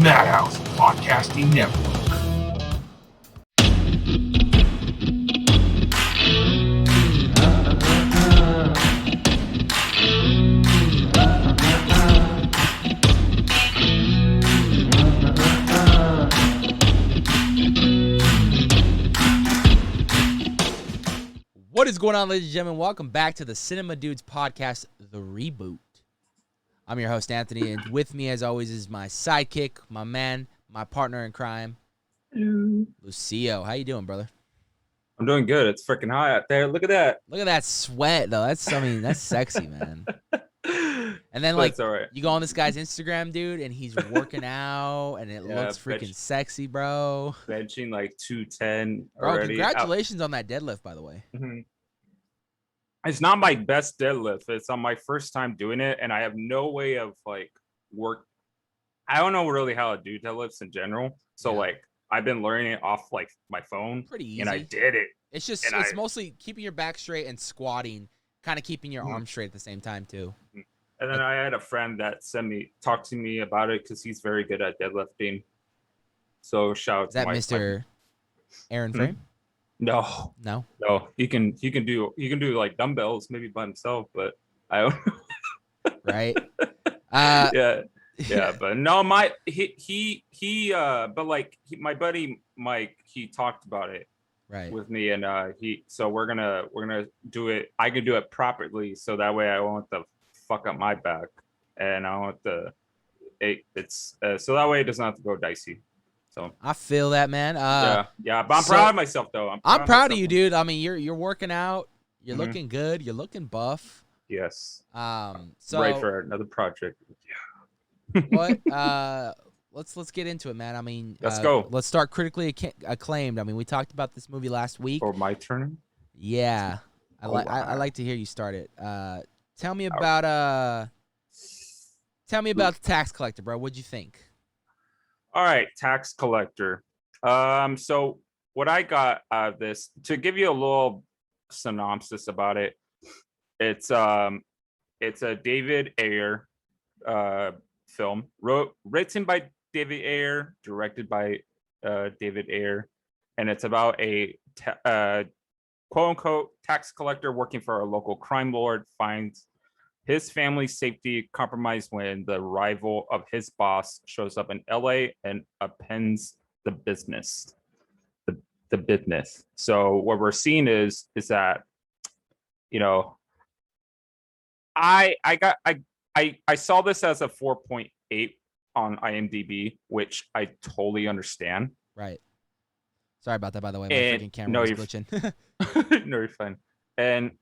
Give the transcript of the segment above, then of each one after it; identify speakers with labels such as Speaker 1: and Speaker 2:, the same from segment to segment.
Speaker 1: Madhouse Podcasting Network.
Speaker 2: What is going on, ladies and gentlemen? Welcome back to the Cinema Dudes podcast, The Reboot. I'm your host, Anthony, and with me, as always, is my sidekick, my man, my partner in crime,
Speaker 3: Hello.
Speaker 2: Lucio. How you doing, brother?
Speaker 3: I'm doing good. It's freaking hot out there. Look at that.
Speaker 2: Look at that sweat, though. That's sexy, man. And then, like,
Speaker 3: all right.
Speaker 2: you go on this guy's Instagram, dude, and he's working out, and it looks freaking sexy, bro.
Speaker 3: Benching like 210
Speaker 2: Bro,
Speaker 3: already.
Speaker 2: congratulations on that deadlift, by the way.
Speaker 3: Mm-hmm. It's not my best deadlift. It's on my first time doing it, and I have no way of like work. I don't know really how to do deadlifts in general. So like I've been learning it off like my phone.
Speaker 2: Pretty easy.
Speaker 3: And I did it.
Speaker 2: It's just mostly keeping your back straight and squatting, kind of keeping your arms straight at the same time too.
Speaker 3: And then I had a friend that talked to me about it because he's very good at deadlifting. So shout out to
Speaker 2: Mr. Aaron Frame?
Speaker 3: No. He can do like dumbbells maybe by himself, but I don't know.
Speaker 2: Right.
Speaker 3: Yeah, but no, my buddy Mike, he talked about it with me, and so we're gonna do it. I can do it properly, so that way I won't have to fuck up my back, and I want so that way it doesn't have to go dicey. So
Speaker 2: I feel that, man.
Speaker 3: Yeah, but I'm proud of myself though.
Speaker 2: I'm proud of you, dude. I mean, you're working out. You're looking good. You're looking buff.
Speaker 3: Yes.
Speaker 2: So
Speaker 3: right for another project.
Speaker 2: Yeah. What? Let's get into it, man. I mean,
Speaker 3: let's go.
Speaker 2: Let's start critically acclaimed. I mean, we talked about this movie last week.
Speaker 3: Or my turn.
Speaker 2: Yeah. I like to hear you start it. Tell me about the Tax Collector, bro. What'd you think?
Speaker 3: All right, Tax Collector. So what I got out of this, to give you a little synopsis about it, it's a David Ayer film, written by David Ayer, directed by David Ayer, and it's about a quote unquote tax collector working for a local crime lord finds his family's safety compromised when the rival of his boss shows up in LA and appends the business. The business. So what we're seeing is that, you know, I saw this as a 4.8 on IMDb, which I totally understand.
Speaker 2: Right. Sorry about that, by the way. My freaking camera was glitching.
Speaker 3: No, you're fine. And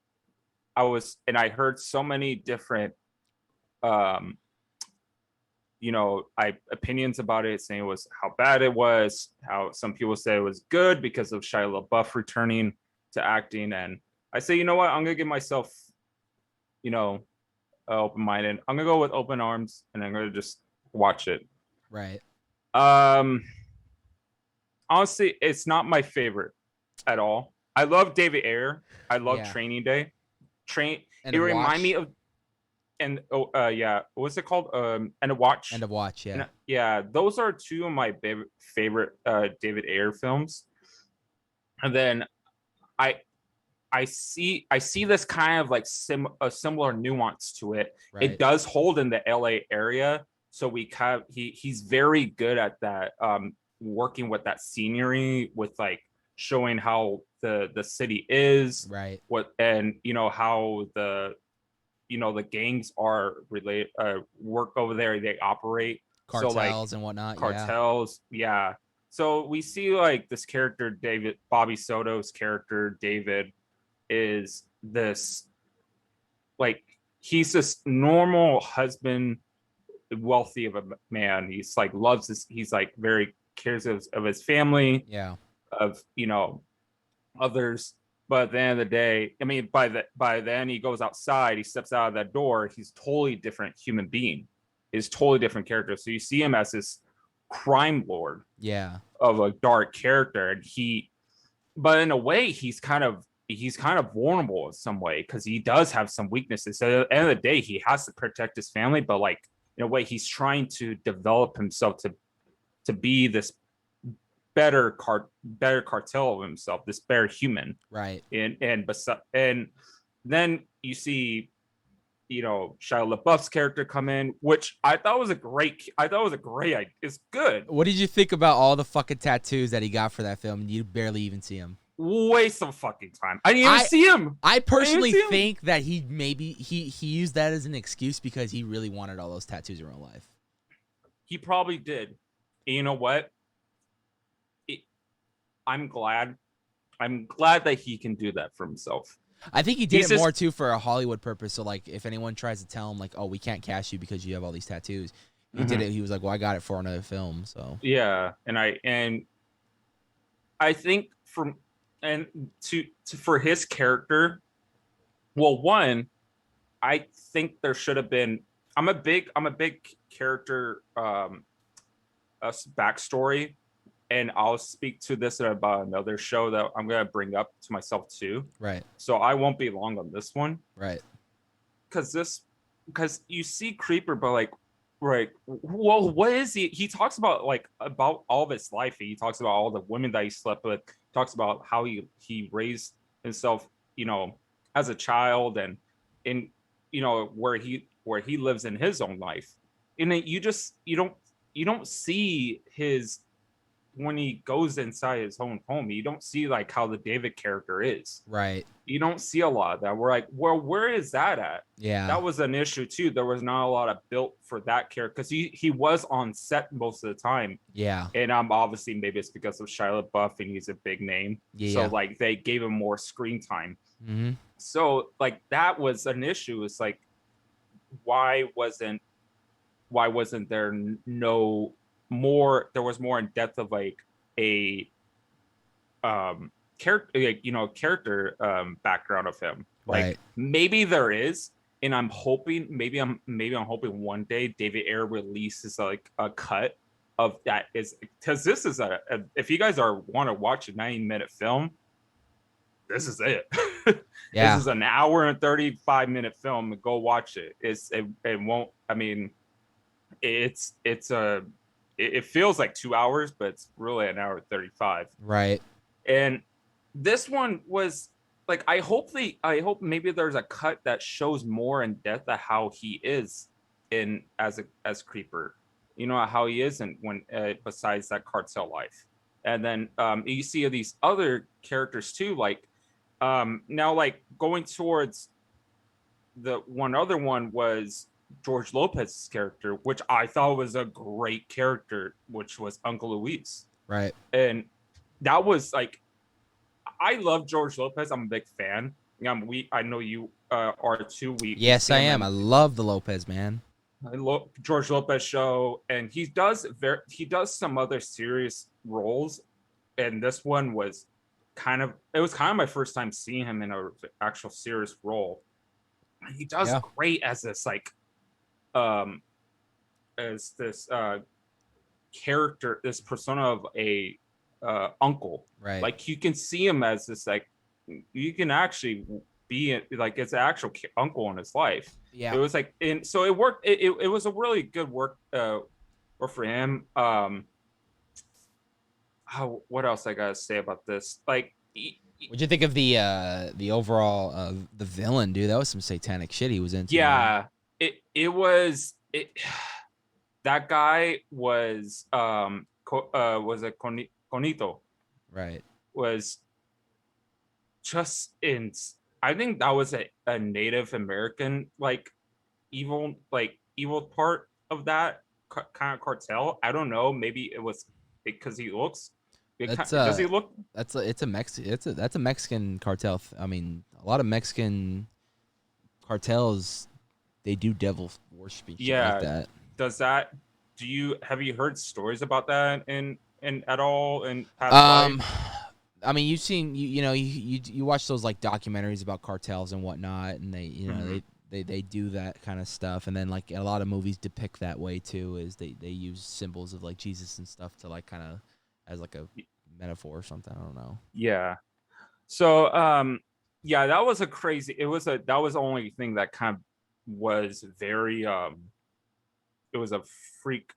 Speaker 3: I heard so many different opinions about it, saying it was how bad it was, how some people say it was good because of Shia LaBeouf returning to acting. And I say, you know what, I'm gonna give myself, open-minded. I'm gonna go with open arms, and I'm gonna just watch it.
Speaker 2: Right.
Speaker 3: Honestly, it's not my favorite at all. I love David Ayer. I love Training Day. It remind me of, what's it called? End of Watch.
Speaker 2: End of Watch, yeah.
Speaker 3: Yeah, those are two of my favorite David Ayer films. And then I see this kind of like a similar nuance to it. Right. It does hold in the LA area, so he's very good at that, working with that scenery, with like showing how the city is,
Speaker 2: right?
Speaker 3: How the gangs are related, work over there, they operate
Speaker 2: cartels and whatnot.
Speaker 3: Cartels, yeah. So we see like this character, Bobby Soto's character, David, is this, like, he's this normal husband, wealthy of a man. He's like he's like very cares of his family, of others. But at the end of the day, I mean, by then he goes outside, he steps out of that door, he's totally different human being. He's totally different character. So you see him as this crime lord, of a dark character, and but in a way he's kind of vulnerable in some way, because he does have some weaknesses. So at the end of the day, he has to protect his family, but like in a way he's trying to develop himself to to be this better cartel of himself, this better human.
Speaker 2: Right.
Speaker 3: And then you see, Shia LaBeouf's character come in, which I thought was a great it's good.
Speaker 2: What did you think about all the fucking tattoos that he got for that film? You barely even see him.
Speaker 3: Waste of fucking time. I didn't even see him.
Speaker 2: I personally think that he used that as an excuse because he really wanted all those tattoos in real life.
Speaker 3: He probably did. And you know what? I'm glad that he can do that for himself.
Speaker 2: I think he did it more too for a Hollywood purpose. So like, if anyone tries to tell him like, "Oh, we can't cast you because you have all these tattoos," he did it. He was like, "Well, I got it for another film." So
Speaker 3: yeah, and I think for his character, well, one, I think there should have been. I'm a big character backstory. And I'll speak to this about another show that I'm going to bring up to myself too.
Speaker 2: Right.
Speaker 3: So I won't be long on this one.
Speaker 2: Right.
Speaker 3: Because you see Creeper, but like, right. Well, what is he? He talks about about all of his life. He talks about all the women that he slept with. He talks about how he raised himself, as a child and where he lives in his own life. And then you don't see his, when he goes inside his own home, you don't see like how the David character is.
Speaker 2: Right.
Speaker 3: You don't see a lot of that. We're like, well, where is that at?
Speaker 2: Yeah.
Speaker 3: That was an issue too. There was not a lot of built for that character because he was on set most of the time.
Speaker 2: Yeah.
Speaker 3: And obviously maybe it's because of Shia LaBeouf and he's a big name.
Speaker 2: Yeah.
Speaker 3: So like they gave him more screen time.
Speaker 2: Mm-hmm.
Speaker 3: So like that was an issue. It's like, why wasn't there there was more in depth of like a character background of him. Like
Speaker 2: right.
Speaker 3: Maybe there is, and I'm hoping I'm hoping one day David Ayer releases like a cut of that, is because this is if you guys want to watch a 90-minute film, this is it.
Speaker 2: Yeah.
Speaker 3: This is an hour and 35-minute film. Go watch it. It won't, I mean, it feels like 2 hours, but it's really an hour 35.
Speaker 2: Right.
Speaker 3: And this one was like, I hope maybe there's a cut that shows more in depth of how he is as Creeper, how he isn't when besides that cartel life. And then you see these other characters too, like now like going towards the one other one was George Lopez's character, which I thought was a great character, which was Uncle Luis.
Speaker 2: Right.
Speaker 3: And that was like, I love George Lopez. I'm a big fan. I know you are too.
Speaker 2: Yes, I am. I love the Lopez, man.
Speaker 3: I love George Lopez show, and he does some other serious roles, and this one was kind of my first time seeing him in an actual serious role. He does great as this like as this character, this persona of a uncle.
Speaker 2: Right.
Speaker 3: Like you can see him as this like, you can actually be like it's an actual uncle in his life.
Speaker 2: Yeah.
Speaker 3: It was like, and so it worked. It was a really good work for him. What else I gotta say about this? Like,
Speaker 2: what'd you think of the overall the villain, dude? That was some satanic shit he was into.
Speaker 3: Yeah, man. It was that guy was a Conito.
Speaker 2: Right.
Speaker 3: Was just in. I think that was a Native American like evil part of that kind of cartel. I don't know. Maybe it was because he looks. Does he look?
Speaker 2: That's a Mexican cartel. I mean, a lot of Mexican cartels, they do devil worship like that.
Speaker 3: Does that? Have you heard stories about that in at all in past life?
Speaker 2: I mean, you've seen you watch those like documentaries about cartels and whatnot, and they they do that kind of stuff, and then like a lot of movies depict that way too. Is they use symbols of like Jesus and stuff to like kind of as like a metaphor or something. I don't know.
Speaker 3: Yeah. So yeah, that was a crazy. That was the only thing that kind of was very it was a freak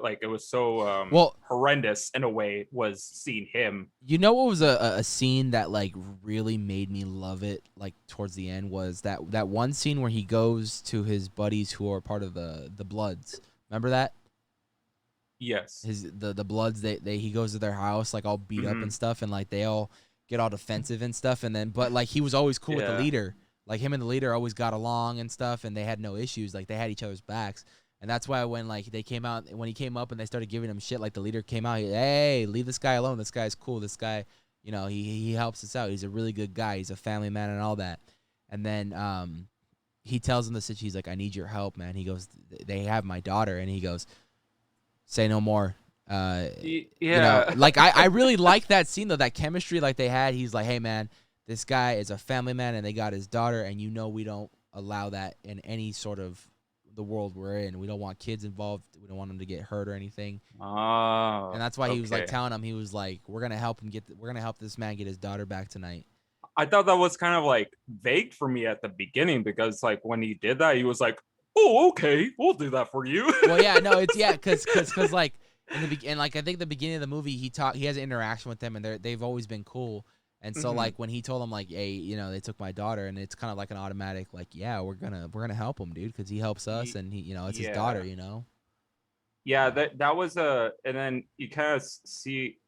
Speaker 3: like it was so
Speaker 2: Well,
Speaker 3: horrendous in a way, was seeing him.
Speaker 2: you know what was a scene that like really made me love it like towards the end was that one scene where he goes to his buddies who are part of the Bloods. Remember that?
Speaker 3: Yes.
Speaker 2: The Bloods, they he goes to their house like all beat up
Speaker 3: Mhm.
Speaker 2: and stuff, and like they all get all defensive and stuff, and then but like he was always cool with the
Speaker 3: Yeah.
Speaker 2: leader. Like him and the leader always got along and stuff, and they had no issues. Like they had each other's backs. And that's why when like they came out, when he came up and they started giving him shit, like the leader came out, hey, leave this guy alone. This guy's cool. This guy, you know, he helps us out. He's a really good guy. He's a family man and all that. And then he tells him the situation. He's like, I need your help, man. He goes, they have my daughter, and he goes, say no more.
Speaker 3: Yeah.
Speaker 2: You know, like I really like that scene though, that chemistry like they had. He's like, hey man, this guy is a family man, and they got his daughter, and you know we don't allow that in any sort of the world we're in. We don't want kids involved. We don't want them to get hurt or anything.
Speaker 3: Oh.
Speaker 2: And that's why he was like
Speaker 3: okay.
Speaker 2: telling him, he was like, we're gonna help this man get his daughter back tonight.
Speaker 3: I thought that was kind of like vague for me at the beginning, because like when he did that, he was like, "Oh, okay, we'll do that for you."
Speaker 2: Well, yeah, no, it's cause like and like I think the beginning of the movie he has an interaction with them, and they've always been cool. And so like when he told him like, hey, you know, they took my daughter, and it's kind of like an automatic like, yeah, we're gonna help him, dude, because he helps us, and he, you know, it's his daughter, you know.
Speaker 3: Yeah, that was and then you kind of see,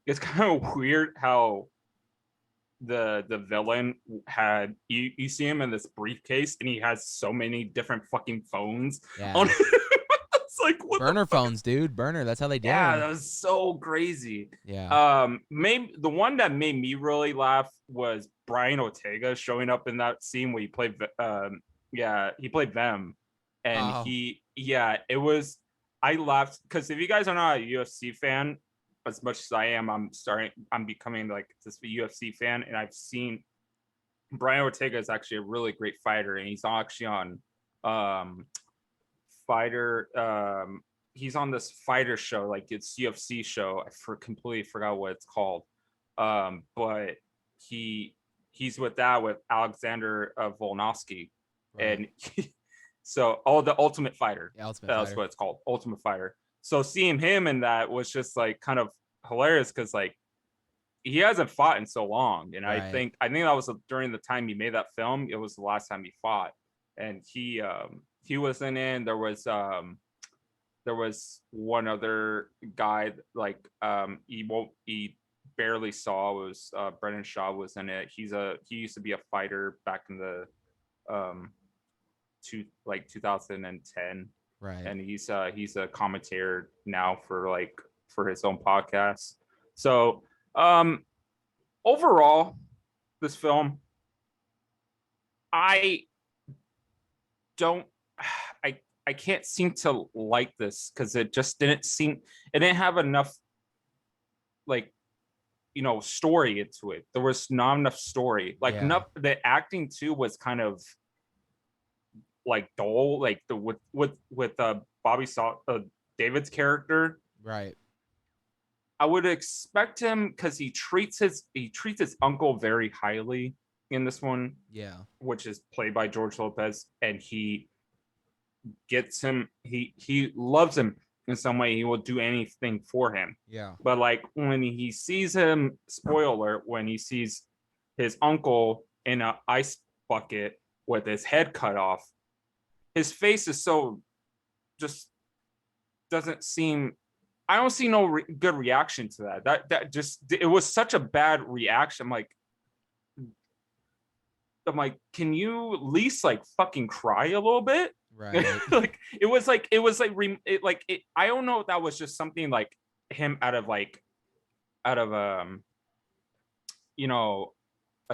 Speaker 3: it's kind of weird how the villain had, you see him in this briefcase, and he has so many different fucking phones on.
Speaker 2: Yeah.
Speaker 3: It's like, what
Speaker 2: Burner phones, dude. Burner. That's how they do
Speaker 3: Yeah,
Speaker 2: them.
Speaker 3: that was so crazy.
Speaker 2: Yeah.
Speaker 3: Maybe the one that made me really laugh was Brian Ortega showing up in that scene where he played he played Venom, and
Speaker 2: Oh.
Speaker 3: it was, I laughed because if you guys are not a UFC fan as much as I am, I'm becoming like this UFC fan, and I've seen Brian Ortega is actually a really great fighter, and he's actually on fighter he's on this fighter show, like it's UFC show. Completely forgot what it's called. But he's with Alexander Volkanovski,
Speaker 2: Right.
Speaker 3: and so the Ultimate Fighter.
Speaker 2: Yeah, Ultimate
Speaker 3: That's
Speaker 2: Fighter.
Speaker 3: what it's called, Ultimate Fighter. So seeing him in that was just like kind of hilarious, because like he hasn't fought in so long, and
Speaker 2: Right.
Speaker 3: I think that was during the time he made that film. It was the last time he fought, and he was in it. There was one other guy like he barely saw, was Brendan Shaw was in it. He used to be a fighter back in the 2010,
Speaker 2: Right.
Speaker 3: and he's a commentator now for his own podcast. So overall, this film, I don't I can't seem to like this, because it just didn't have enough, like, story into it. There was not enough story. Like,
Speaker 2: Yeah.
Speaker 3: the acting too was kind of like dull. Like with David's character,
Speaker 2: Right.
Speaker 3: I would expect him, because he treats his uncle very highly in this one,
Speaker 2: Yeah.
Speaker 3: which is played by George Lopez, and he gets him, he loves him in some way. He will do anything for him.
Speaker 2: Yeah.
Speaker 3: But like when he sees him, spoiler alert, when he sees his uncle in an ice bucket with his head cut off, his face is so just doesn't seem, I don't see no good reaction to that. That just, it was such a bad reaction. I'm like, can you at least like fucking cry a little bit?
Speaker 2: Right.
Speaker 3: Like I don't know if that was just something like him out of a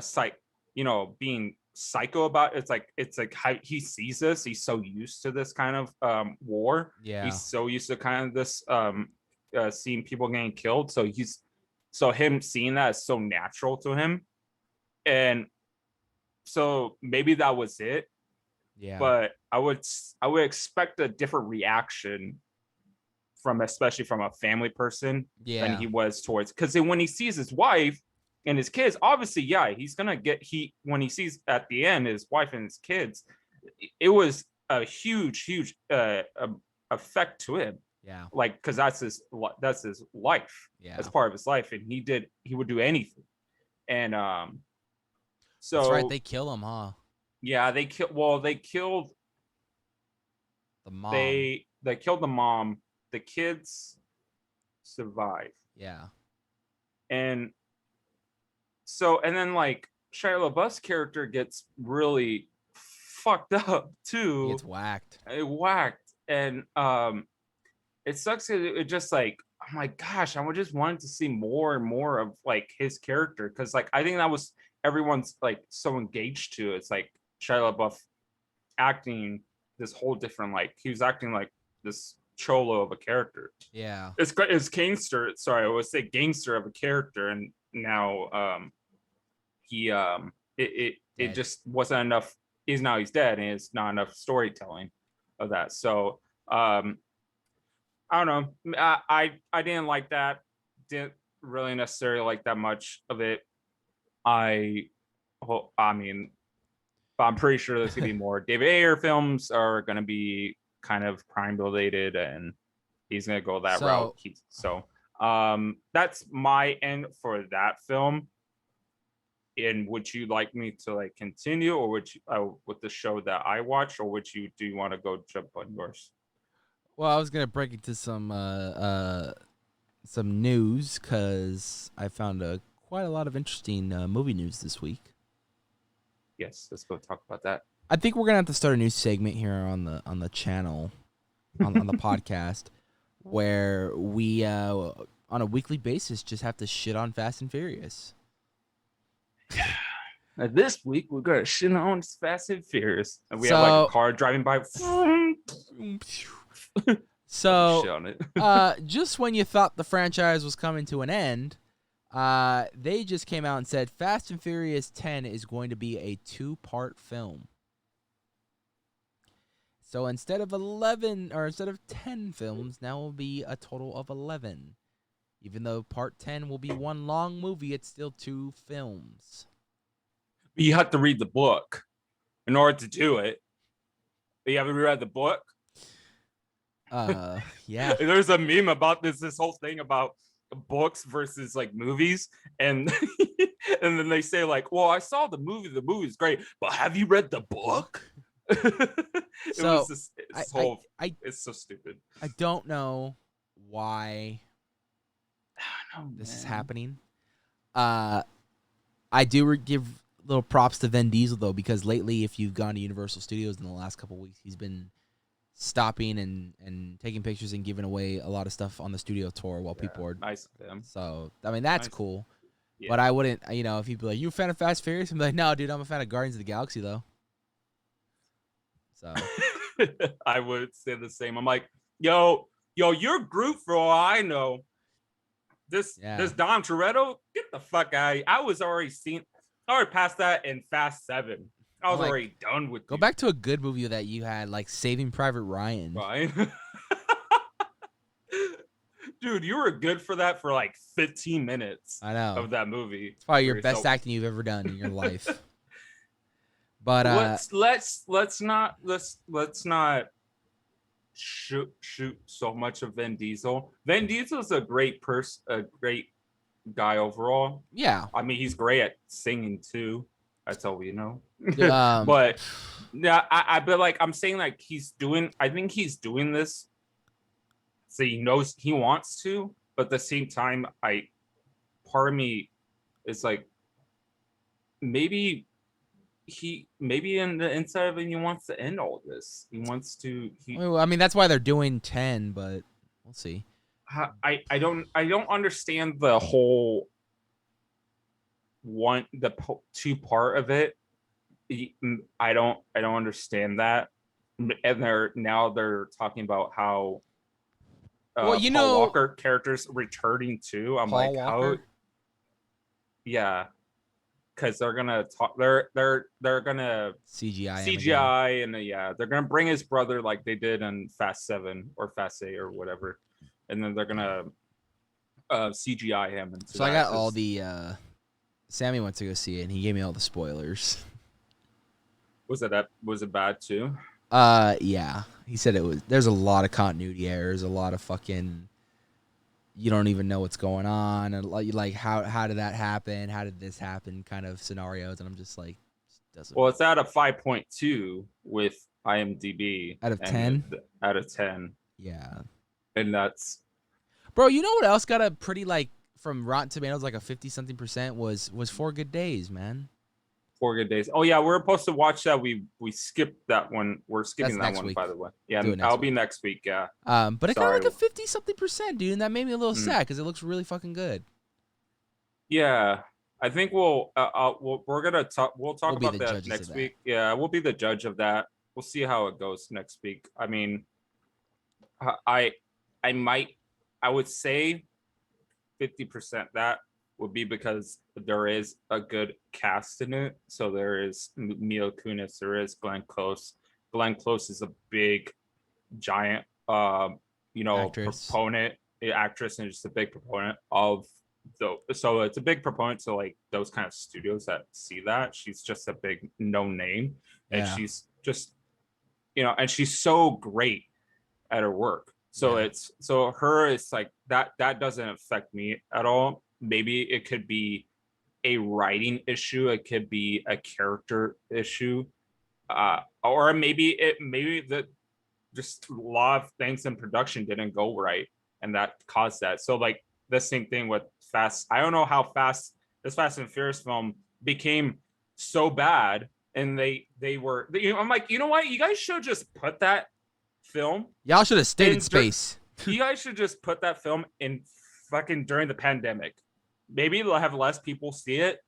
Speaker 3: psych, being psycho about it. It's like how he sees this, he's so used to this kind of war.
Speaker 2: Yeah.
Speaker 3: He's so used to kind of this seeing people getting killed, so him seeing that is so natural to him, and so maybe that was it.
Speaker 2: Yeah.
Speaker 3: But I would expect a different reaction especially from a family person than he was towards, because when he sees his wife and his kids, obviously, yeah, he's gonna when he sees at the end his wife and his kids, it was a huge effect to him.
Speaker 2: Yeah.
Speaker 3: like because that's his life.
Speaker 2: Yeah.
Speaker 3: That's part of his life, and he would do anything. And
Speaker 2: That's right.
Speaker 3: so
Speaker 2: They kill him, huh?
Speaker 3: yeah, they killed. Well, they killed.
Speaker 2: The mom.
Speaker 3: They killed the mom. The kids survive,
Speaker 2: Yeah.
Speaker 3: and so and then like Shia LaBeouf's character gets really fucked up
Speaker 2: He
Speaker 3: too.
Speaker 2: gets whacked.
Speaker 3: Whacked, and it sucks. It just like, oh my gosh, I would just wanted to see more and more of like his character, because like I think that was everyone's like so engaged to. It's like Shia LaBeouf acting this whole different, like he was acting like this cholo of a character.
Speaker 2: Yeah.
Speaker 3: It's gangster. Sorry, I would say gangster of a character, and now he it
Speaker 2: Dead.
Speaker 3: just wasn't enough. He's dead, and it's not enough storytelling of that. So I don't know. I didn't like that. Didn't really necessarily like that much of it. I mean, but I'm pretty sure there's gonna be more. David Ayer films are gonna be kind of crime related, and he's gonna go that route. So that's my end for that film. And would you like me to like continue, or would you with the show that I watch, or do you want to go jump on yours?
Speaker 2: Well, I was gonna break into some news because I found quite a lot of interesting movie news this week.
Speaker 3: Yes, let's go talk about that.
Speaker 2: I think we're gonna have to start a new segment here on the channel, on the podcast, where we on a weekly basis just have to shit on Fast and Furious.
Speaker 3: Now, this week we're gonna shit on Fast and Furious, and we have
Speaker 2: So-
Speaker 3: like a car driving by.
Speaker 2: So,
Speaker 3: Shit on it.
Speaker 2: just when you thought the franchise was coming to an end, they just came out and said Fast and Furious 10 is going to be a 2-part film. So instead of 10 films, now will be a total of 11. Even though part 10 will be one long movie, it's still 2 films.
Speaker 3: You have to read the book in order to do it. You haven't read the book?
Speaker 2: Yeah.
Speaker 3: There's a meme about this whole thing about books versus like movies, and and then they say like, well, I saw the movie's great, but have you read the book?
Speaker 2: So,
Speaker 3: It's so stupid.
Speaker 2: I don't know why this is happening. I do give little props to Vin Diesel though, because lately, if you've gone to Universal Studios in the last couple of weeks, he's been stopping and taking pictures and giving away a lot of stuff on the studio tour while people are
Speaker 3: nice of him.
Speaker 2: So I mean that's
Speaker 3: Nice.
Speaker 2: cool.
Speaker 3: Yeah.
Speaker 2: But I wouldn't, if you'd be like, you a fan of Fast Furious? I'm like, no, dude, I'm a fan of Guardians of the Galaxy though. So
Speaker 3: I would say the same. I'm like, yo, you're Groot for all I know. This Dom Toretto, get the fuck out of here. I already past that in Fast 7. I was already done with
Speaker 2: go back to a good movie that you had, like Saving Private Ryan.
Speaker 3: Right. Dude, you were good for that for like 15 minutes.
Speaker 2: I know.
Speaker 3: Of that movie.
Speaker 2: It's probably your best acting you've ever done in your life. But
Speaker 3: let's not shoot so much of Vin Diesel. Vin Diesel's a great guy overall.
Speaker 2: Yeah.
Speaker 3: I mean, he's great at singing too. That's all we know.
Speaker 2: Um,
Speaker 3: But yeah, but like I'm saying, like I think he's doing this so he knows he wants to, but at the same time, part of me is like maybe in the inside of him he wants to end all this. He wants to.
Speaker 2: I mean, that's why they're doing 10, but we'll see.
Speaker 3: I don't understand the whole two part of it. I don't understand that. And they're talking about how Paul Walker characters returning too. I'm
Speaker 2: Paul
Speaker 3: like,
Speaker 2: Walker?
Speaker 3: how? Yeah, because they're gonna talk. They're gonna CGI and they're gonna bring his brother like they did in Fast 7 or Fast 8 or whatever, and then they're gonna CGI him.
Speaker 2: So I got all the. Sammy went to go see it, and he gave me all the spoilers.
Speaker 3: Was it bad too?
Speaker 2: Yeah. He said there's a lot of continuity errors, a lot of fucking, you don't even know what's going on, and like how did that happen? How did this happen? Kind of scenarios, and I'm just like, doesn't.
Speaker 3: Well, it's at a 5.2 with IMDb
Speaker 2: Out of
Speaker 3: and
Speaker 2: 10?
Speaker 3: out of 10,
Speaker 2: Yeah,
Speaker 3: and that's
Speaker 2: bro. You know what else got a pretty like from Rotten Tomatoes like a 50-something% was 4 Good Days, man.
Speaker 3: 4 Good Days. Oh yeah, we're supposed to watch that. We skipped that one. We're skipping
Speaker 2: That's
Speaker 3: that
Speaker 2: next
Speaker 3: one,
Speaker 2: week.
Speaker 3: by the way. Yeah,
Speaker 2: Do it next
Speaker 3: I'll be
Speaker 2: week.
Speaker 3: next week. Yeah.
Speaker 2: But it got
Speaker 3: Sorry.
Speaker 2: like a 50-something%, dude, and that made me a little
Speaker 3: Mm.
Speaker 2: sad because it looks really fucking good.
Speaker 3: Yeah, I think we're gonna talk. We'll talk
Speaker 2: We'll be
Speaker 3: about
Speaker 2: the
Speaker 3: that
Speaker 2: judges
Speaker 3: next
Speaker 2: of that.
Speaker 3: week. Yeah, we'll be the judge of that. We'll see how it goes next week. I mean, I might, I would say 50% that would be because there is a good cast in it. So there is Mila Kunis, there is Glenn Close. Glenn Close is a big, giant,
Speaker 2: Actress.
Speaker 3: proponent, actress, and just a big proponent of so it's a big proponent to like those kind of studios that see that. She's just a big known name, and
Speaker 2: Yeah.
Speaker 3: she's just, and she's so great at her work. So
Speaker 2: Yeah.
Speaker 3: it's like that doesn't affect me at all. Maybe it could be a writing issue, it could be a character issue, or maybe the just a lot of things in production didn't go right, and that caused that. So like the same thing with Fast. I don't know how fast this Fast and Furious film became so bad, and I'm like, you know what? You guys should just put that film.
Speaker 2: Y'all should have stayed in space.
Speaker 3: You guys should just put that film in fucking during the pandemic. Maybe they'll have less people see it.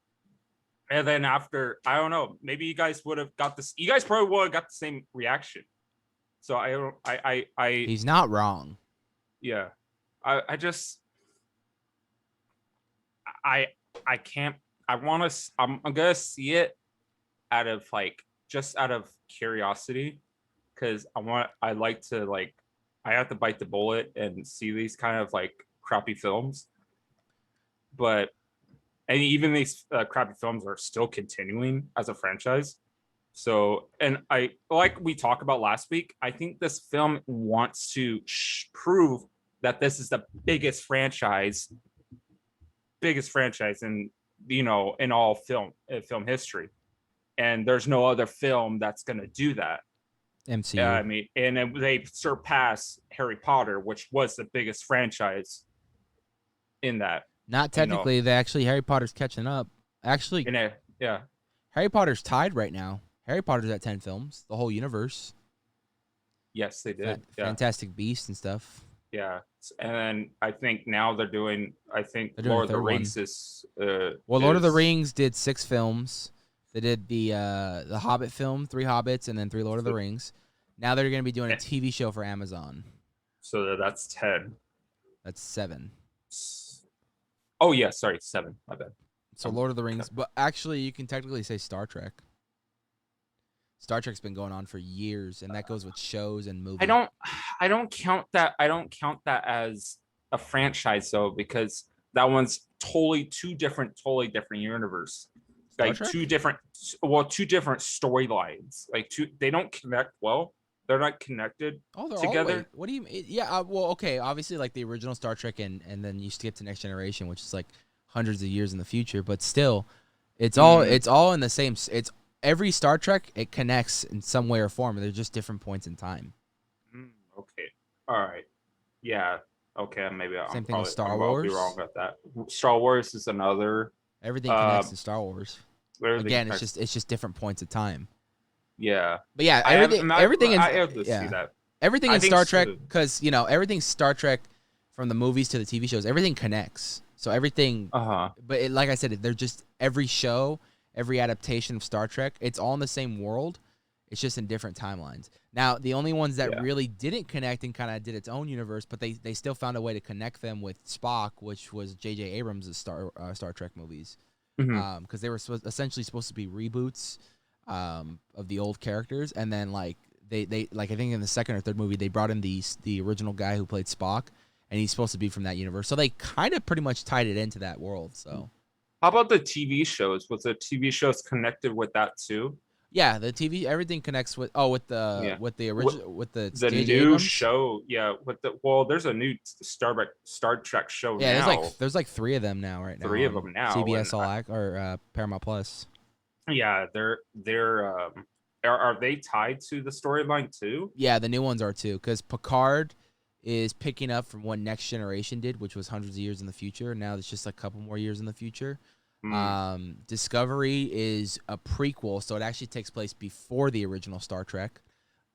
Speaker 3: And then after, I don't know, maybe you guys would have got this. You guys probably would have got the same reaction. So I don't,
Speaker 2: He's not wrong.
Speaker 3: yeah, I just, I can't, I'm gonna see it out of like, just out of curiosity. Cause I like to like, I have to bite the bullet and see these kind of like crappy films. But, and even these crappy films are still continuing as a franchise. So, and like we talked about last week, I think this film wants to prove that this is the biggest franchise in, in all film history. And there's no other film that's going to do that.
Speaker 2: MCU.
Speaker 3: I mean, and they surpass Harry Potter, which was the biggest franchise in that.
Speaker 2: Not technically. Harry Potter's catching up. Actually,
Speaker 3: yeah.
Speaker 2: Harry Potter's tied right now. Harry Potter's at 10 films, the whole universe.
Speaker 3: Yes, they did.
Speaker 2: Fantastic Beasts and stuff.
Speaker 3: Yeah, and then I think now they're doing
Speaker 2: a
Speaker 3: Lord of the
Speaker 2: third
Speaker 3: Rings is.
Speaker 2: Lord of the Rings did 6 films. They did the Hobbit film, 3 Hobbits, and then 3 Lord of the Rings. Now they're going to be doing a TV show for Amazon.
Speaker 3: So that's 10.
Speaker 2: That's 7.
Speaker 3: Oh yeah, sorry, 7. My bad.
Speaker 2: So Lord of the Rings, but actually you can technically say Star Trek. Star Trek's been going on for years, and that goes with shows and movies.
Speaker 3: I don't count that as a franchise though, because that one's totally different universe. Like two different storylines. Like they don't connect well. They're not connected together.
Speaker 2: What do you mean? Yeah, well, okay, obviously like the original Star Trek and then you skip to Next Generation, which is like hundreds of years in the future, but still it's all in the same. It's every Star Trek, it connects in some way or form. They're just different points in time.
Speaker 3: Okay. All right. Yeah. Okay. Maybe
Speaker 2: same thing with Star
Speaker 3: Wars. I'll be wrong about that. Star Wars is another.
Speaker 2: Everything connects in Star Wars. Again, it's just different points of time.
Speaker 3: Yeah.
Speaker 2: But yeah, everything in Star Trek, because everything Star Trek, from the movies to the TV shows, everything connects. So everything. But like I said, they're just every show. Every adaptation of Star Trek, it's all in the same world. It's just in different timelines. Now, the only ones that really didn't connect and kind of did its own universe, but they still found a way to connect them with Spock, which was J.J. Abrams' Star Trek movies. Because they were essentially supposed to be reboots of the old characters. And then, like, they I think in the second or third movie, they brought in the original guy who played Spock, and he's supposed to be from that universe. So they kind of pretty much tied it into that world, so...
Speaker 3: How about the TV shows? Was the TV shows connected with that too?
Speaker 2: Yeah, the TV, everything connects with the original with the
Speaker 3: The
Speaker 2: J.J.
Speaker 3: new
Speaker 2: Abrams.
Speaker 3: show, there's a new Star Trek show
Speaker 2: Yeah,
Speaker 3: now.
Speaker 2: there's like 3 of them now right now.
Speaker 3: 3 of
Speaker 2: on
Speaker 3: them now,
Speaker 2: CBS or Paramount Plus.
Speaker 3: yeah, are they tied to the storyline too?
Speaker 2: Yeah, the new ones are too, because Picard is picking up from what Next Generation did, which was hundreds of years in the future. Now it's just a couple more years in the future. Discovery is a prequel, so it actually takes place before the original Star Trek.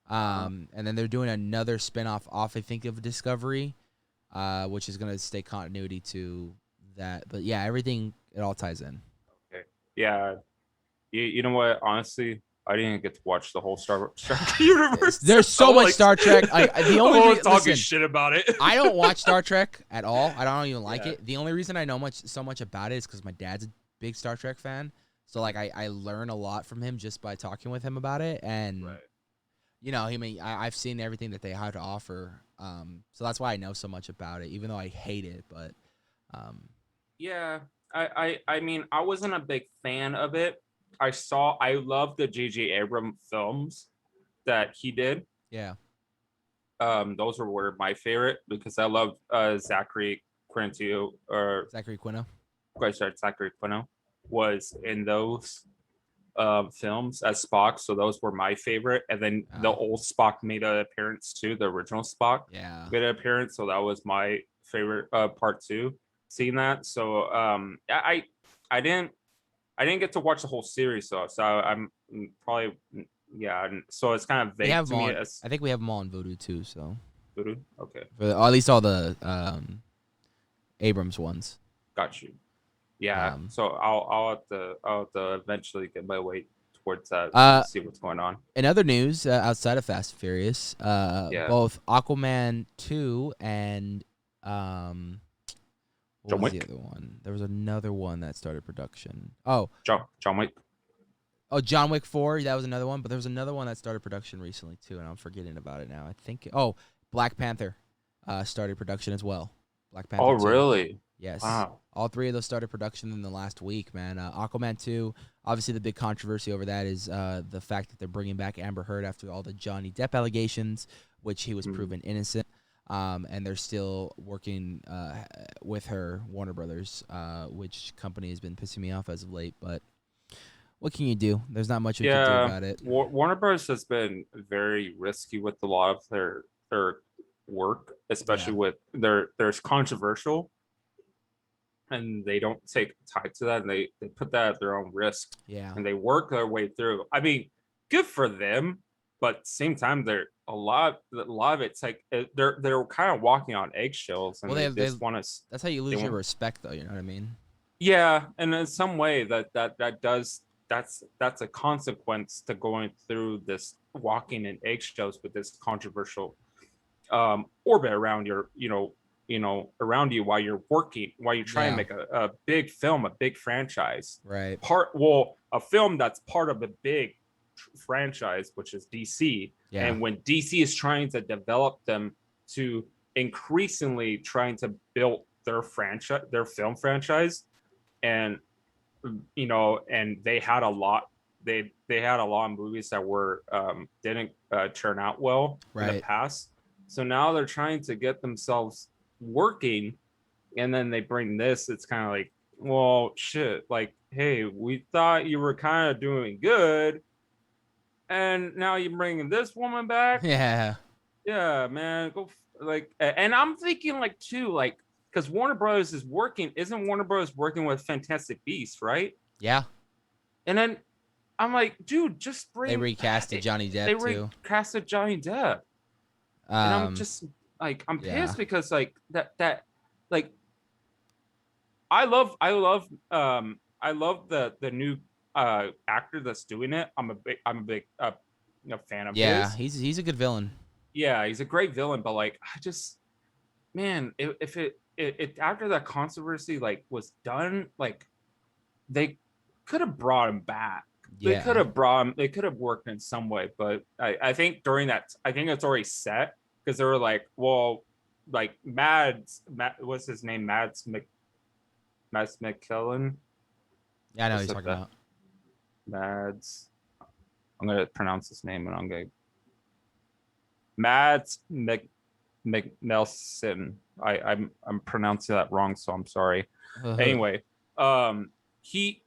Speaker 2: And then they're doing another spinoff off, I think, of Discovery, which is going to stay continuity to that. But yeah, everything, it all ties in.
Speaker 3: Okay. Yeah. You know what? Honestly, I didn't get to watch the whole Star Trek universe.
Speaker 2: There's so much Star Trek. The only
Speaker 3: talking shit about it.
Speaker 2: I don't watch Star Trek at all. I don't even like it. The only reason I know so much about it is because my dad's a big Star Trek fan. So like I learn a lot from him just by talking with him about it. And you know, I've seen everything that they have to offer. So that's why I know so much about it, even though I hate it. But
Speaker 3: yeah, I mean, I wasn't a big fan of it. I love the J.J. Abrams films that he did.
Speaker 2: Yeah.
Speaker 3: Those were my favorite because I love Zachary Quinto
Speaker 2: Zachary Quino.
Speaker 3: Zachary Quino was in those films as Spock, so those were my favorite. And then the old Spock made an appearance too. The original Spock made an appearance, so that was my favorite part too. Seeing that, so I didn't get to watch the whole series, so I'm probably So it's kind of vague to me.
Speaker 2: I think we have them all on Vudu too. So
Speaker 3: Vudu, okay,
Speaker 2: or at least all the Abrams ones.
Speaker 3: Got you. Yeah, so I'll have to eventually get my way towards that and see what's going on.
Speaker 2: In other news, outside of Fast and Furious, both Aquaman 2 and what was the other one? There was another one that started production. Oh,
Speaker 3: John Wick.
Speaker 2: Oh, John Wick 4, that was another one, but there was another one that started production recently too, and I'm forgetting about it now. I think Black Panther started production as well. Black Panther.
Speaker 3: Oh,
Speaker 2: 2.
Speaker 3: really?
Speaker 2: Yes.
Speaker 3: Wow.
Speaker 2: All 3 of those started production in the last week, man. Aquaman 2, obviously the big controversy over that is the fact that they're bringing back Amber Heard after all the Johnny Depp allegations, which he was proven innocent. And they're still working with her, Warner Brothers, which company has been pissing me off as of late. But what can you do? There's not much you can do about it.
Speaker 3: Warner Brothers has been very risky with a lot of their work, especially with there's controversial, and they don't take time to that, and they put that at their own risk.
Speaker 2: Yeah,
Speaker 3: and they work their way through. I mean, good for them, but at the same time, they're a lot of it's like they're kind of walking on eggshells, and they just want to.
Speaker 2: That's how you lose your respect, though. You know what I mean?
Speaker 3: Yeah, and in some way that's a consequence to going through this walking in eggshells with this controversial orbit around around you while you're working, while you try and make a big film, a big franchise,
Speaker 2: right?
Speaker 3: A film that's part of a big franchise, which is DC. And when DC is trying to develop them to increasingly trying to build their film franchise, and and they had a lot of movies that were didn't turn out well in the past. So now they're trying to get themselves working, and then they bring this. It's kind of like, well, shit, like, hey, we thought you were kind of doing good, and now you're bringing this woman back. Yeah, man, go and I'm thinking like too, like, because Warner Bros. Isn't Warner Bros. Working with Fantastic Beasts, right?
Speaker 2: Yeah.
Speaker 3: And then I'm like, dude, just bring.
Speaker 2: They recasted Johnny Depp too.
Speaker 3: They recasted Johnny Depp. And I'm just like, I'm pissed because like that like I love the new actor that's doing it. I'm a big fan of his.
Speaker 2: Yeah, he's a good villain.
Speaker 3: Yeah, he's a great villain, but like I just, man, if it after that controversy like was done, like they could have brought him back. They could have worked in some way, but I think during that, I think it's already set because they were like, well, like what's his name? Mads McKellen.
Speaker 2: Yeah, I know what you're talking about.
Speaker 3: Mads. I'm gonna pronounce his name, and I'm gonna Mads McNelson. I'm pronouncing that wrong, so I'm sorry. Anyway, he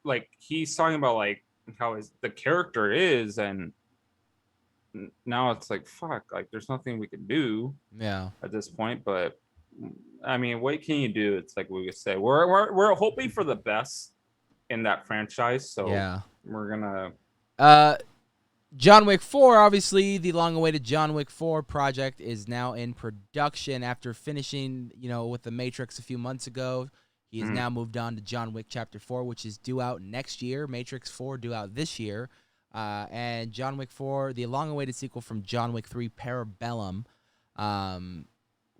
Speaker 3: like he's talking about like how the character is, and now it's like fuck, like there's nothing we can do at this point. But I mean, what can you do? It's like we could say we're hoping for the best in that franchise, so we're gonna
Speaker 2: John Wick 4, obviously, the long-awaited John Wick 4 project is now in production after finishing, with The Matrix a few months ago. He has now moved on to John Wick Chapter 4, which is due out next year. Matrix 4 due out this year. And John Wick 4, the long-awaited sequel from John Wick 3, Parabellum.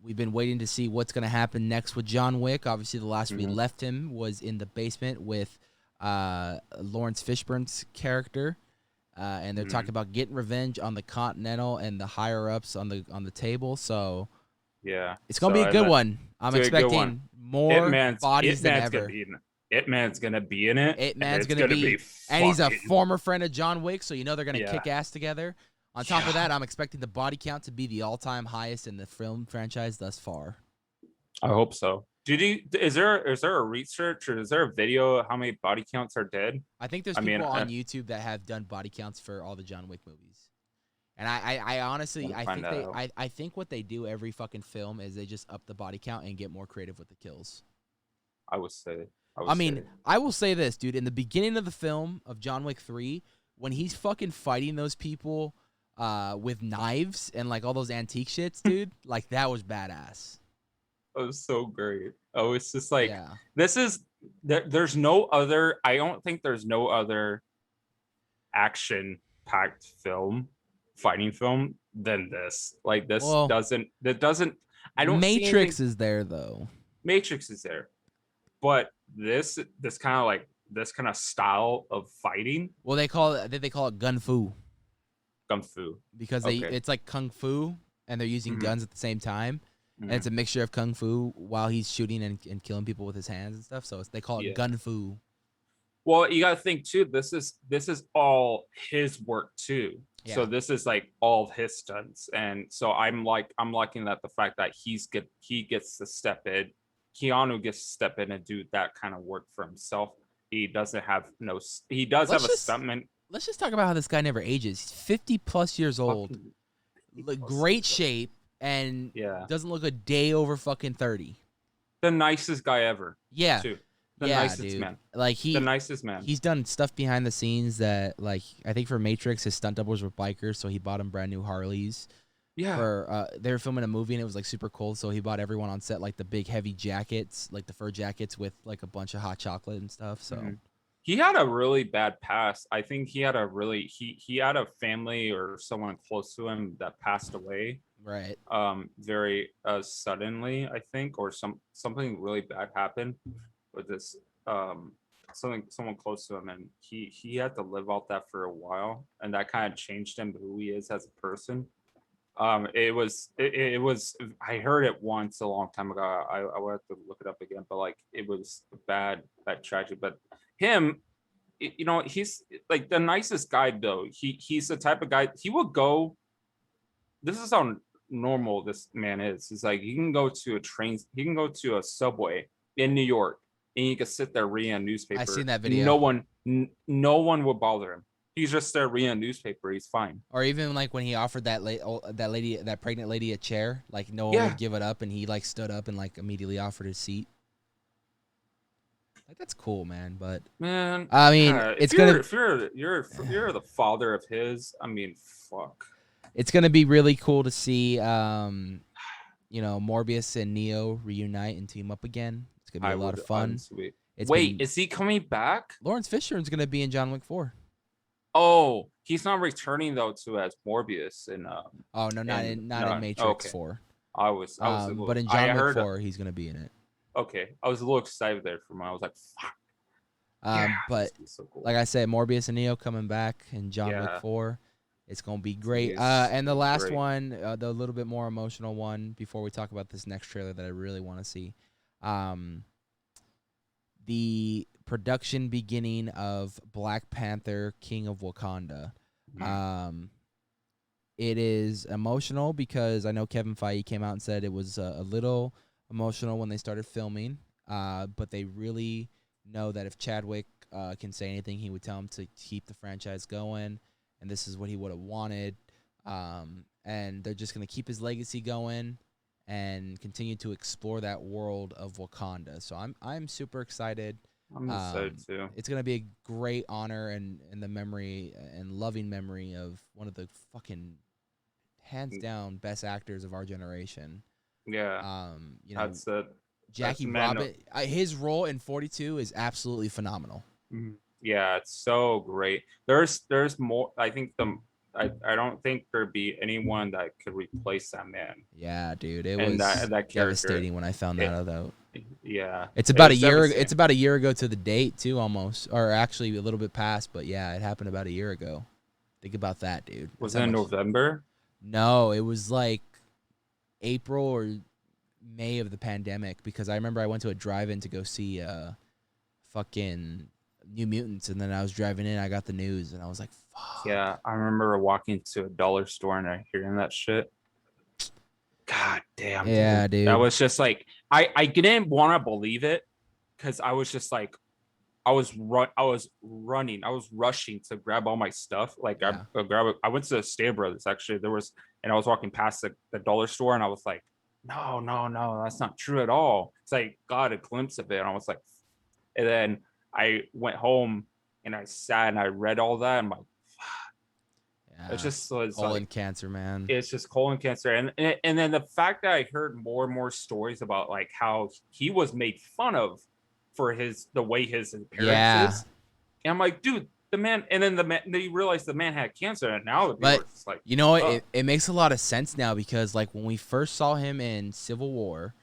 Speaker 2: We've been waiting to see what's going to happen next with John Wick. Obviously, the last we left him was in the basement with Lawrence Fishburne's character. And they're talking about getting revenge on the Continental and the higher ups on the table. So it's gonna be a good one. I'm expecting more bodies than ever.
Speaker 3: It-Man's gonna be in it.
Speaker 2: It-Man's gonna be and he's a former friend of John Wick, so they're gonna kick ass together. On top of that, I'm expecting the body count to be the all-time highest in the film franchise thus far.
Speaker 3: I hope so. Is there a research or is there a video of how many body counts are dead?
Speaker 2: I think there's people on YouTube that have done body counts for all the John Wick movies. And I honestly I think what they do every fucking film is they just up the body count and get more creative with the kills.
Speaker 3: I will say.
Speaker 2: I will say this, dude. In the beginning of the film of John Wick 3, when he's fucking fighting those people with knives and like all those antique shits, dude, like that was badass.
Speaker 3: It was so great. Oh, it's just like this is there's no other. I don't think there's no other action-packed fighting film than this. Like this doesn't. I don't.
Speaker 2: Matrix is there though.
Speaker 3: Matrix is there, but this kind of style of fighting.
Speaker 2: Well, they call it gun fu.
Speaker 3: Kung fu
Speaker 2: because it's like kung fu and they're using guns at the same time. And it's a mixture of kung fu while he's shooting and killing people with his hands and stuff. So they call it gun fu.
Speaker 3: Well, you got to think too. This is all his work too. Yeah. So this is like all his stunts, and so I'm liking that the fact that he gets to step in. Keanu gets to step in and do that kind of work for himself. He doesn't have He does have a stuntman.
Speaker 2: Let's just talk about how this guy never ages. He's 50 plus years old, great shape. And doesn't look a day over fucking 30.
Speaker 3: The nicest guy ever.
Speaker 2: Yeah.
Speaker 3: Too. The nicest man.
Speaker 2: Like
Speaker 3: the nicest man.
Speaker 2: He's done stuff behind the scenes that, like, I think for Matrix, his stunt doubles were bikers, so he bought him brand new Harleys. Yeah. For they were filming a movie and it was like super cold, so he bought everyone on set like the big heavy jackets, like the fur jackets with like a bunch of hot chocolate and stuff. So.
Speaker 3: He had a really bad past. I think he had a family or someone close to him that passed away.
Speaker 2: Right.
Speaker 3: Very suddenly, I think, or something really bad happened with this someone close to him, and he had to live out that for a while, and that kind of changed him who he is as a person. It was I heard it once a long time ago. I would have to look it up again, but like it was bad tragedy. But him, he's like the nicest guy though. He's the type of guy he would go. This is how normal this man is. It's like he can go to a subway in New York and he can sit there reading a newspaper.
Speaker 2: I seen that video.
Speaker 3: No one would bother him. He's just there reading a newspaper. He's fine.
Speaker 2: Or even like when he offered that pregnant lady a chair, like no one would give it up, and he like stood up and like immediately offered his seat. Like that's cool, man. But
Speaker 3: man,
Speaker 2: I mean, if
Speaker 3: you're the father of his, I mean, fuck.
Speaker 2: It's gonna be really cool to see, Morbius and Neo reunite and team up again. It's gonna be a lot of fun.
Speaker 3: Is he coming back?
Speaker 2: Lawrence Fishburne's gonna be in John Wick 4.
Speaker 3: Oh, he's not returning though as Morbius in.
Speaker 2: Oh no, not in Matrix 4.
Speaker 3: I was
Speaker 2: but in John Wick 4, he's gonna be in it.
Speaker 3: Okay, I was a little excited there for him. I was like, fuck.
Speaker 2: But so cool. Like I said, Morbius and Neo coming back in John Wick 4. It's going to be great. And the last one, the little bit more emotional one, before we talk about this next trailer that I really want to see. The production beginning of Black Panther: King of Wakanda. It is emotional because I know Kevin Feige came out and said it was a little emotional when they started filming, but they really know that if Chadwick can say anything, he would tell him to keep the franchise going, and this is what he would have wanted. And they're just going to keep his legacy going and continue to explore that world of Wakanda. So I'm super excited.
Speaker 3: I'm excited too.
Speaker 2: It's going to be a great honor and the memory and loving memory of one of the fucking hands down best actors of our generation.
Speaker 3: Yeah.
Speaker 2: You know,
Speaker 3: That's it.
Speaker 2: Jackie Robinson, his role in 42 is absolutely phenomenal.
Speaker 3: Yeah, it's so great. There's more. I think I don't think there'd be anyone that could replace that man.
Speaker 2: Yeah, dude, it
Speaker 3: And
Speaker 2: was
Speaker 3: that
Speaker 2: devastating when I found that out.
Speaker 3: Yeah,
Speaker 2: It's about a year. It's about a year ago to the date too, almost, or actually a little bit past. But yeah, it happened about a year ago. Think about that, dude.
Speaker 3: Was it in November?
Speaker 2: No, it was like April or May of the pandemic, because I remember I went to a drive-in to go see fucking New Mutants, and then I was driving in, I got the news, and I was like, fuck.
Speaker 3: Yeah, I remember walking to a dollar store and I hearing that shit. God damn.
Speaker 2: Yeah, dude.
Speaker 3: That was just like I didn't want to believe it because I was just like I was running. I was rushing to grab all my stuff. Like I went to the Stater Brothers actually. And I was walking past the dollar store and I was like, no, that's not true at all. It's like got a glimpse of it. And I was like, and then I went home and I sat and I read all that. And I'm like,
Speaker 2: yeah,
Speaker 3: it just was
Speaker 2: colon cancer, man.
Speaker 3: It's just colon cancer. And then the fact that I heard more and more stories about like how he was made fun of for the way his appearance is. And I'm like, dude, the man, and then they realized the man had cancer, and now the viewers is like,
Speaker 2: you know what? It makes a lot of sense now, because like when we first saw him in Civil War,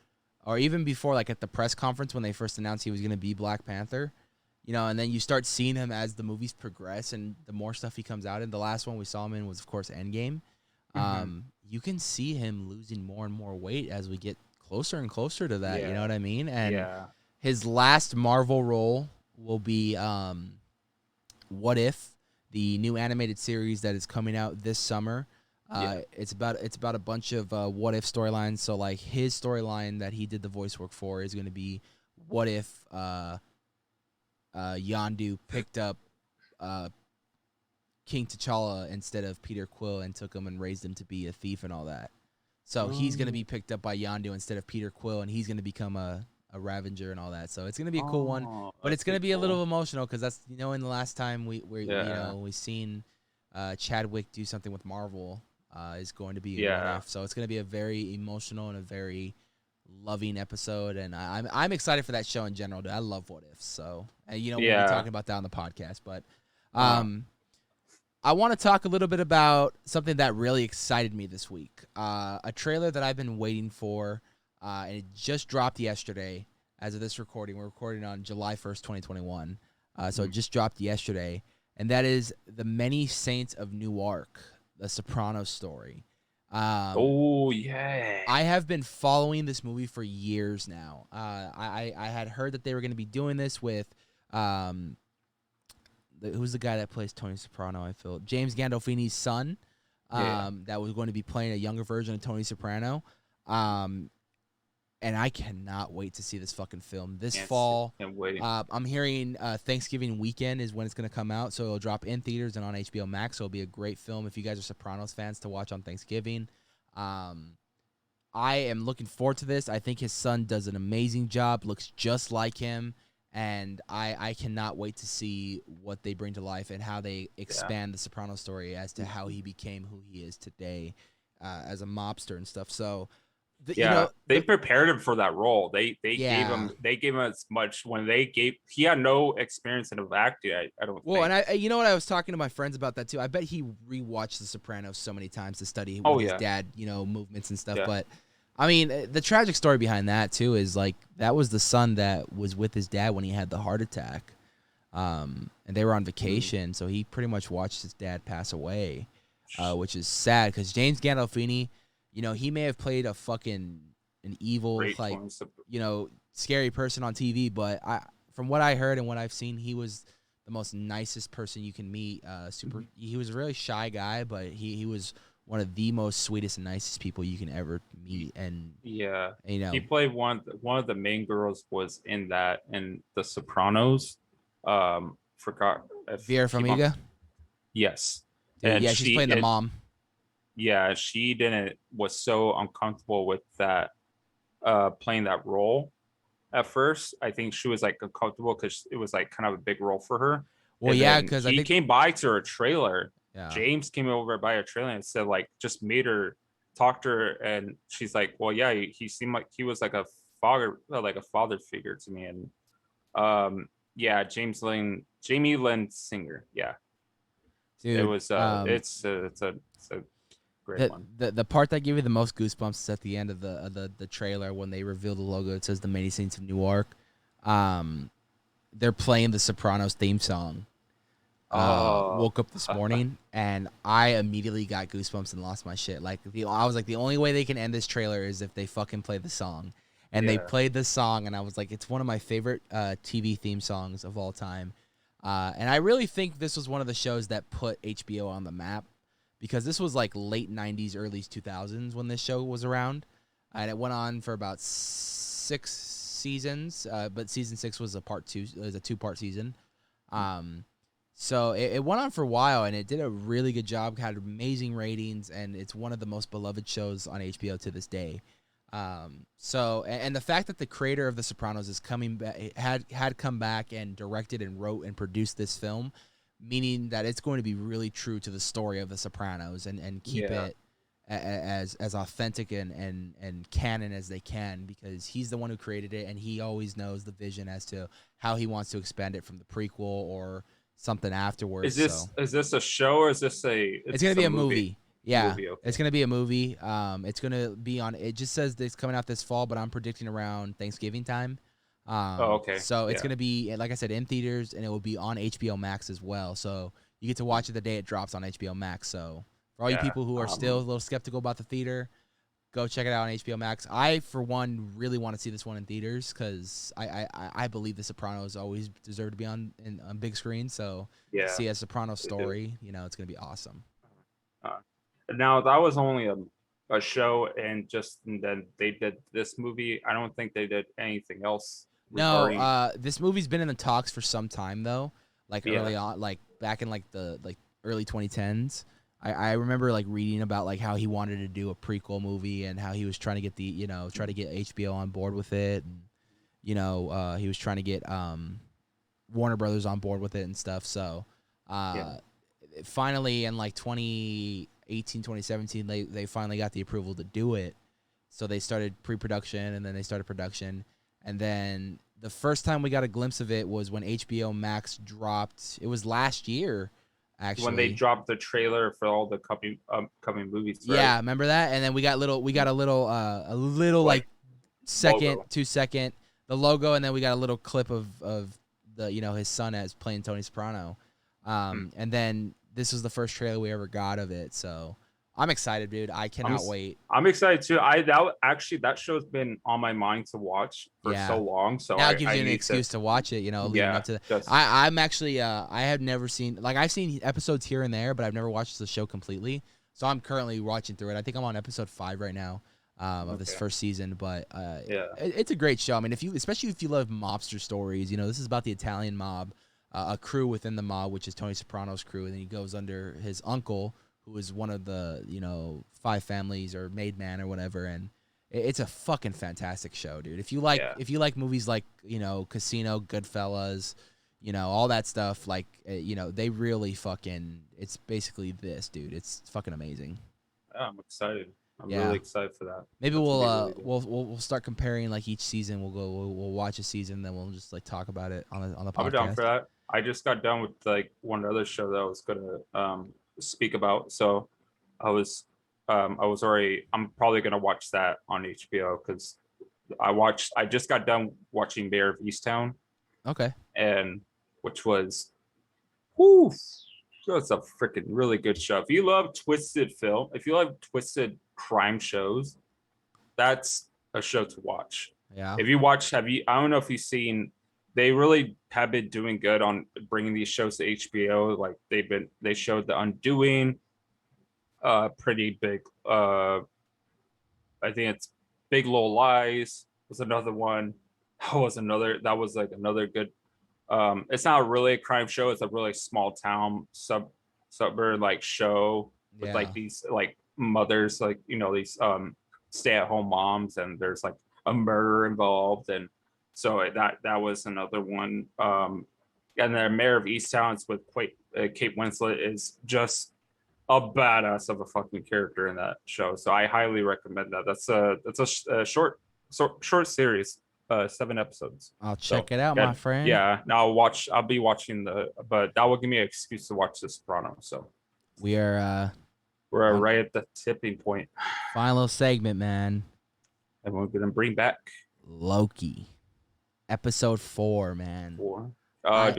Speaker 2: or even before, like at the press conference when they first announced he was going to be Black Panther, you know, and then you start seeing him as the movies progress and the more stuff he comes out in. The last one we saw him in was, of course, Endgame. You can see him losing more and more weight as we get closer and closer to that. You know what I mean? And his last Marvel role will be What If, the new animated series that is coming out this summer. It's about a bunch of what if storylines. So like his storyline that he did the voice work for is going to be what if Yondu picked up King T'Challa instead of Peter Quill and took him and raised him to be a thief and all that. So he's going to be picked up by Yondu instead of Peter Quill, and he's going to become a Ravager and all that. So it's going to be a cool one, but it's going to be a little emotional because that's, you know, in the last time we seen Chadwick do something with Marvel is going to be What If. So it's going to be a very emotional and a very loving episode, and I'm excited for that show in general, dude. I love What If. So we'll be talking about that on the podcast, but I want to talk a little bit about something that really excited me this week. A trailer that I've been waiting for, and it just dropped yesterday. As of this recording, we're recording on July 1st, 2021. So it just dropped yesterday, and that is The Many Saints of Newark, the Sopranos story. I have been following this movie for years now. I had heard that they were going to be doing this with who's the guy that plays Tony Soprano? I feel James Gandolfini's son. That was going to be playing a younger version of Tony Soprano. And I cannot wait to see this fucking film this fall. I'm hearing Thanksgiving weekend is when it's going to come out, so it'll drop in theaters and on HBO Max. So it'll be a great film if you guys are Sopranos fans to watch on Thanksgiving. I am looking forward to this. I think his son does an amazing job, looks just like him, and I cannot wait to see what they bring to life and how they expand the Sopranos story as to how he became who he is today as a mobster and stuff. So.
Speaker 3: They prepared him for that role. They gave him as much when he had no experience in acting. I don't.
Speaker 2: Well, think. And I was talking to my friends about that too. I bet he rewatched The Sopranos so many times to study his dad, movements and stuff. Yeah. But I mean, the tragic story behind that too is like that was the son that was with his dad when he had the heart attack, and they were on vacation, so he pretty much watched his dad pass away, which is sad because James Gandolfini. He may have played an evil, scary person on TV, but from what I heard and what I've seen, he was the most nicest person you can meet. He was a really shy guy, but he was one of the most sweetest and nicest people you can ever meet. And
Speaker 3: Yeah,
Speaker 2: you know,
Speaker 3: he played one of the main girls was in The Sopranos. Forgot if
Speaker 2: Vera
Speaker 3: keep on.
Speaker 2: Farmiga,
Speaker 3: Yes,
Speaker 2: dude,
Speaker 3: and
Speaker 2: yeah, she's playing the mom.
Speaker 3: yeah, she didn't was so uncomfortable with that playing that role at first. I think she was like uncomfortable because it was like kind of a big role for her.
Speaker 2: Well,
Speaker 3: And
Speaker 2: yeah,
Speaker 3: then
Speaker 2: because I
Speaker 3: he
Speaker 2: think
Speaker 3: came by to her trailer.
Speaker 2: yeah.
Speaker 3: James came over by her trailer and said like just made her talk to her, and she's like, well, yeah, he seemed like he was like a father figure to me. And yeah, Jamie Lynn Singer. Yeah, it
Speaker 2: Dude,
Speaker 3: was it's a great
Speaker 2: the,
Speaker 3: one.
Speaker 2: the part that gave me the most goosebumps is at the end of the trailer when they reveal the logo. It says the Many Saints of Newark. They're playing the Sopranos theme song.
Speaker 3: Oh,
Speaker 2: Woke up this morning and I immediately got goosebumps and lost my shit. Like I was like, the only way they can end this trailer is if they fucking play the song. And they
Speaker 3: yeah.
Speaker 2: played this song, and I was like, it's one of my favorite TV theme songs of all time. And I really think this was one of the shows that put HBO on the map, because this was like late 90s, early 2000s when this show was around. And it went on for about 6 seasons, but season 6 was a part 2. It was a 2-part season. So it went on for a while, and it did a really good job, had amazing ratings, and it's one of the most beloved shows on HBO to this day. And the fact that the creator of The Sopranos is coming back, had come back and directed and wrote and produced this film, meaning that it's going to be really true to the story of The Sopranos and keep it as authentic and canon as they can, because he's the one who created it, and he always knows the vision as to how he wants to expand it from the prequel or something afterwards.
Speaker 3: Is this a show or is this
Speaker 2: it's gonna be a movie. Yeah,
Speaker 3: movie, okay.
Speaker 2: it's gonna be a movie. It's gonna be on. It just says it's coming out this fall, but I'm predicting around Thanksgiving time.
Speaker 3: Okay.
Speaker 2: So it's gonna be, like I said, in theaters, and it will be on HBO Max as well. So you get to watch it the day it drops on HBO Max. So for all you people who are still a little skeptical about the theater, go check it out on HBO Max. I, for one, really want to see this one in theaters, because I believe The Sopranos always deserve to be on big screen. So to see a Sopranos story, it's gonna be awesome.
Speaker 3: Now that was only a show, and then they did this movie. I don't think they did anything else regarding.
Speaker 2: No, this movie's been in the talks for some time though. Like early on, like back in like the early 2010s. I remember like reading about like how he wanted to do a prequel movie, and how he was trying to get try to get HBO on board with it, and he was trying to get Warner Brothers on board with it and stuff. So finally in like 2018, 2017, they finally got the approval to do it. So they started pre-production, and then they started production. And then the first time we got a glimpse of it was when HBO Max dropped. It was last year, actually.
Speaker 3: When they dropped the trailer for all the coming movies. Right?
Speaker 2: Yeah, remember that? And then we got a little like second,
Speaker 3: logo.
Speaker 2: 2-second, the logo, and then we got a little clip of the his son as playing Tony Soprano. And then this was the first trailer we ever got of it. So I'm excited, dude. I cannot wait.
Speaker 3: I'm excited too. That show's been on my mind to watch for so long. So
Speaker 2: now it gives you an excuse to watch it. Leading up to that. I'm actually I have never seen, like, I've seen episodes here and there, but I've never watched the show completely. So I'm currently watching through it. I think I'm on episode 5 right now of this first season. But it's a great show. I mean, especially if you love mobster stories, this is about the Italian mob, a crew within the mob, which is Tony Soprano's crew, and then he goes under his uncle, who is one of the, 5 families or made man or whatever. And it's a fucking fantastic show, dude. If you like movies like, Casino, Goodfellas, all that stuff, like, they really fucking, it's basically this, dude. It's fucking amazing.
Speaker 3: Yeah, I'm excited. I'm really excited for that.
Speaker 2: Maybe we'll start comparing like each season. We'll watch a season, then we'll just like talk about it on the podcast.
Speaker 3: I'm down for that. I just got done with like one other show that I was gonna speak about. So I'm probably gonna watch that on HBO, because I just got done watching Mayor of Easttown.
Speaker 2: Okay.
Speaker 3: And which was, whoo, that's a freaking really good show. If you love twisted film, if you love twisted crime shows, that's a show to watch.
Speaker 2: Yeah.
Speaker 3: If you watch, I don't know if you've seen they really have been doing good on bringing these shows to HBO. Like they showed The Undoing, pretty big. I think it's Big Little Lies was another one. That was like another good. It's not really a crime show. It's a really small town suburb like show with
Speaker 2: Yeah.
Speaker 3: like these like mothers, like these stay-at-home moms, and there's like a murder involved, and so that was another one. And then Mayor of Easttown with Kate Winslet is just a badass of a fucking character in that show. So I highly recommend that. That's a short series, 7 episodes.
Speaker 2: I'll
Speaker 3: So
Speaker 2: check it out,
Speaker 3: yeah,
Speaker 2: my friend.
Speaker 3: yeah. Now I'll be watching but that will give me an excuse to watch The Sopranos. So
Speaker 2: We are
Speaker 3: we're
Speaker 2: on
Speaker 3: right at the tipping point,
Speaker 2: final segment, man.
Speaker 3: and we're gonna bring back
Speaker 2: Loki, episode 4, man.
Speaker 3: 4.
Speaker 2: I-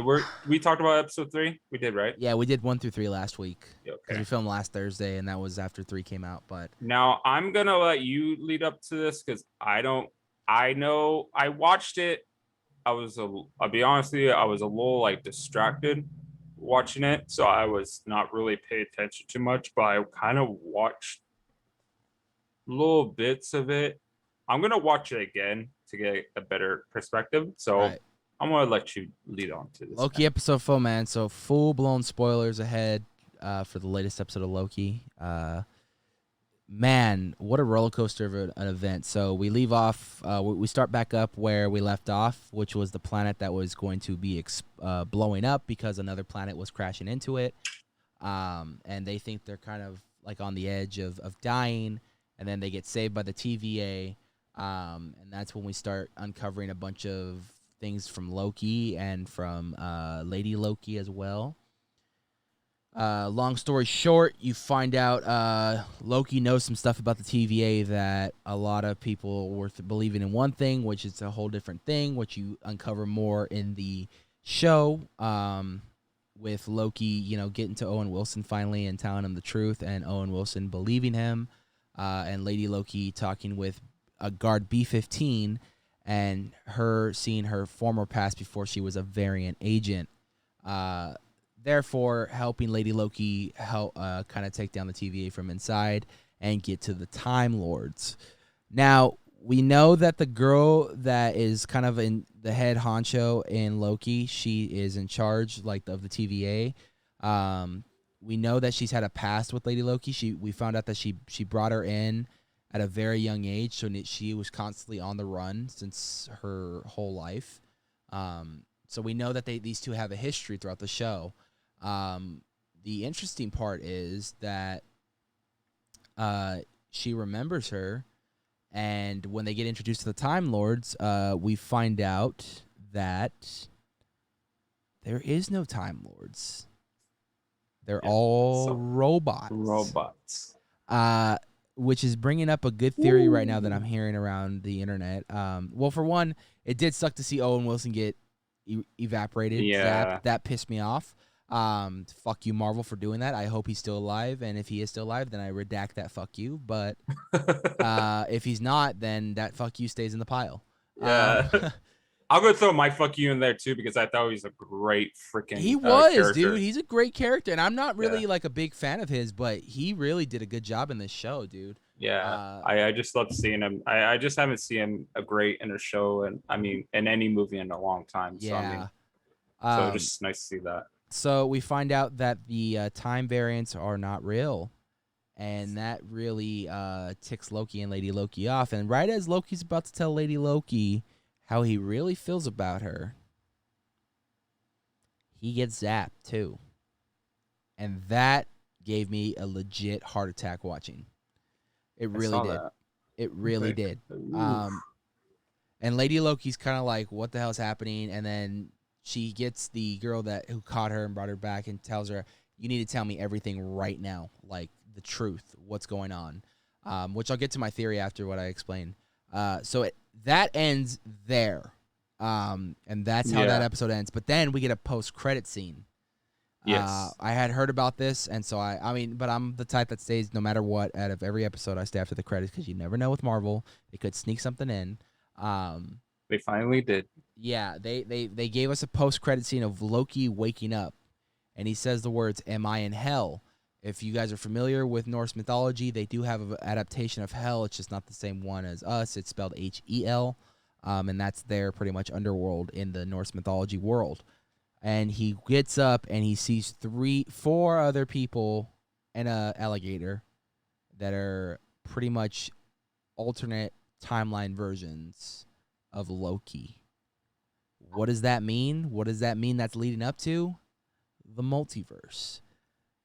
Speaker 3: We talked about episode 3? We did, right?
Speaker 2: Yeah, we did 1 through 3 last week because
Speaker 3: Okay.
Speaker 2: we filmed last Thursday, and that was after 3 came out. But
Speaker 3: Now I'm gonna let you lead up to this because I don't. I know I watched it. I'll be honest with you, I was a little like distracted watching it, so I was not really paying attention too much. But I kind of watched little bits of it. I'm gonna watch it again to get a better perspective. So
Speaker 2: right.
Speaker 3: I'm gonna let you lead on to this.
Speaker 2: Loki episode 4, man. So full blown spoilers ahead for the latest episode of Loki. Man, what a roller coaster of an event. So we leave off. We start back up where we left off, which was the planet that was going to be blowing up because another planet was crashing into it. And they think they're kind of like on the edge of dying, and then they get saved by the TVA. And that's when we start uncovering a bunch of things from Loki and from Lady Loki as well. Long story short, you find out Loki knows some stuff about the TVA that a lot of people were believing in one thing, which is a whole different thing, which you uncover more in the show. With Loki, getting to Owen Wilson finally and telling him the truth, and Owen Wilson believing him, and Lady Loki talking with a guard B-15 and her seeing her former past before she was a variant agent. Therefore, helping Lady Loki help kind of take down the TVA from inside and get to the Time Lords. Now, we know that the girl that is kind of in the head honcho in Loki, she is in charge of the TVA. We know that she's had a past with Lady Loki. We found out that she brought her in at a very young age, so she was constantly on the run since her whole life. So we know that these two have a history throughout the show. The interesting part is that she remembers her, and when they get introduced to the Time Lords, we find out that there is no Time Lords. They're all robots.
Speaker 3: Robots.
Speaker 2: Which is bringing up a good theory right now that I'm hearing around the internet. Well, for one, it did suck to see Owen Wilson get evaporated.
Speaker 3: Yeah.
Speaker 2: That pissed me off. Fuck you, Marvel, for doing that. I hope he's still alive, and if he is still alive, then I redact that fuck you. But if he's not, then that fuck you stays in the pile.
Speaker 3: Yeah. I'll go throw my fuck you in there too because I thought he was a great freaking
Speaker 2: He was,
Speaker 3: character.
Speaker 2: dude. He's a great character, and I'm not really like a big fan of his, but he really did a good job in this show, dude.
Speaker 3: Yeah, I just love seeing him. I just haven't seen him a great in a show, and I mean in any movie in a long time. So,
Speaker 2: Yeah.
Speaker 3: so just nice to see that.
Speaker 2: So we find out that the time variants are not real, and that really ticks Loki and Lady Loki off. And right as Loki's about to tell Lady Loki how he really feels about her, he gets zapped too. And that gave me a legit heart attack watching. It really did.
Speaker 3: That.
Speaker 2: It really did. And Lady Loki's kind of like, what the hell's happening? And then she gets the girl who caught her and brought her back and tells her, you need to tell me everything right now, like the truth, what's going on, which I'll get to my theory after what I explain. So that ends there, and that's how that episode ends. But then we get a post-credit scene.
Speaker 3: Yes.
Speaker 2: I had heard about this, and so but I'm the type that stays no matter what. Out of every episode, I stay after the credits because you never know with Marvel. They could sneak something in.
Speaker 3: They finally did.
Speaker 2: Yeah, they gave us a post-credit scene of Loki waking up, and he says the words, "Am I in hell?" If you guys are familiar with Norse mythology, they do have an adaptation of hell. It's just not the same one as us. It's spelled Hel, and that's their pretty much underworld in the Norse mythology world. And he gets up and he sees four other people and a alligator that are pretty much alternate timeline versions of Loki. What does that mean? What does that mean that's leading up to? The multiverse.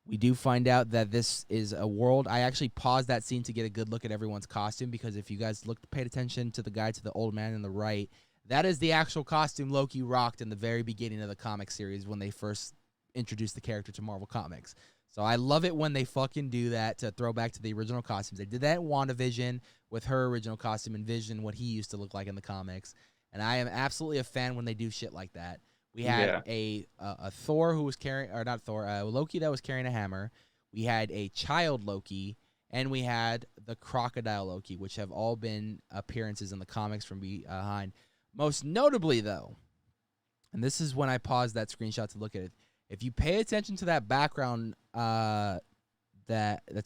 Speaker 2: We do find out that this is a world. I actually paused that scene to get a good look at everyone's costume, because if you guys paid attention to the guy to the old man in the right, that is the actual costume Loki rocked in the very beginning of the comic series when they first introduced the character to Marvel Comics. So I love it when they fucking do that to throw back to the original costumes. They did that in WandaVision with her original costume and Vision, what he used to look like in the comics. And I am absolutely a fan when they do shit like that. We had a Thor who was carrying, or not Thor, Loki that was carrying a hammer. We had a child Loki, and we had the crocodile Loki, which have all been appearances in the comics from behind. Most notably, though, and this is when I paused that screenshot to look at it. If you pay attention to that background that's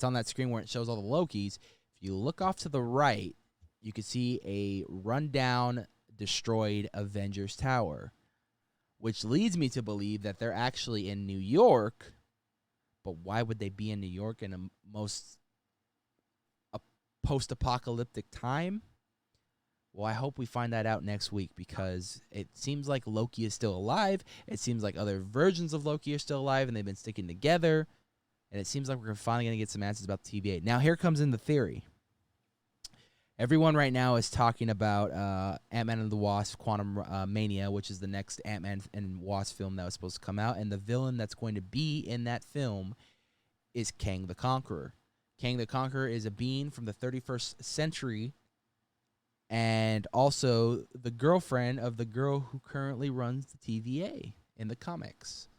Speaker 2: on that screen where it shows all the Lokis, if you look off to the right, you can see a rundown, destroyed Avengers Tower, which leads me to believe that they're actually in New York. But why would they be in New York in a post-apocalyptic time? Well, I hope we find that out next week, because it seems like Loki is still alive. It seems like other versions of Loki are still alive, and they've been sticking together. And it seems like we're finally going to get some answers about the TVA. Now, here comes in the theory. Everyone right now is talking about Ant-Man and the Wasp, Quantum Mania, which is the next Ant-Man and Wasp film that was supposed to come out. And the villain that's going to be in that film is Kang the Conqueror. Kang the Conqueror is a being from the 31st century, and also the girlfriend of the girl who currently runs the TVA in the comics.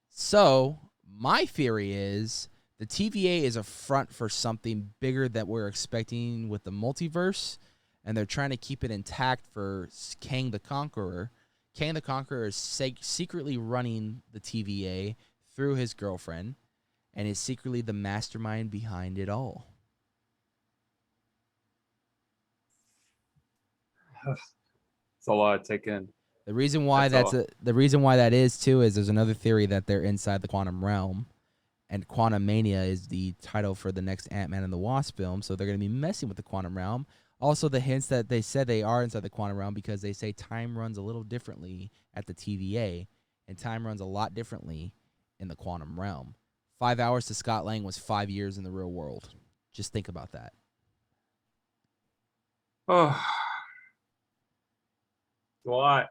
Speaker 2: So my theory is the TVA is a front for something bigger that we're expecting with the multiverse, and they're trying to keep it intact for Kang the Conqueror. Kang the Conqueror is secretly running the TVA through his girlfriend, and is secretly the mastermind behind it all.
Speaker 3: It's a lot to take in.
Speaker 2: The reason why the reason why that is too is there's another theory that they're inside the quantum realm, and Quantum Mania is the title for the next Ant-Man and the Wasp film, so they're going to be messing with the quantum realm. Also, the hints that they said they are inside the quantum realm, because they say time runs a little differently at the TVA, and time runs a lot differently in the quantum realm. 5 hours to Scott Lang was 5 years in the real world. Just think about that.
Speaker 3: Oh, a lot.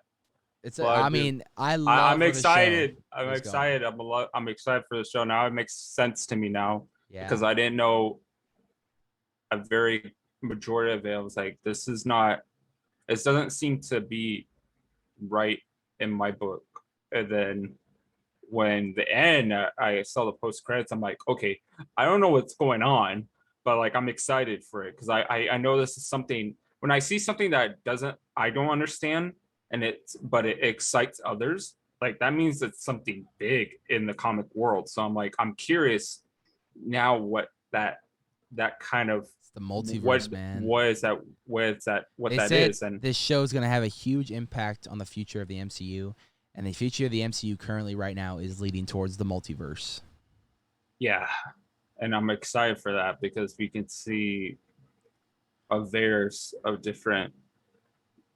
Speaker 2: I mean, I love.
Speaker 3: I'm excited. I'm
Speaker 2: Let's
Speaker 3: excited. I'm excited for the show now. It makes sense to me now, because
Speaker 2: Yeah.
Speaker 3: I didn't know a very majority of it. I was like, this is not. It doesn't seem to be right in my book. And then when the end, I saw the post credits. I'm like, okay, I don't know what's going on, but like I'm excited for it, because I know this is something. When I see something that I don't understand, and it excites others, like that means it's something big in the comic world. So I'm like, I'm curious now what that kind of
Speaker 2: It's the multiverse, man.
Speaker 3: what is that
Speaker 2: They
Speaker 3: that
Speaker 2: said
Speaker 3: is. And
Speaker 2: this show is going to have a huge impact on the future of the MCU, and the future of the MCU currently right now is leading towards the multiverse.
Speaker 3: yeah, and I'm excited for that, because we can see of theirs of different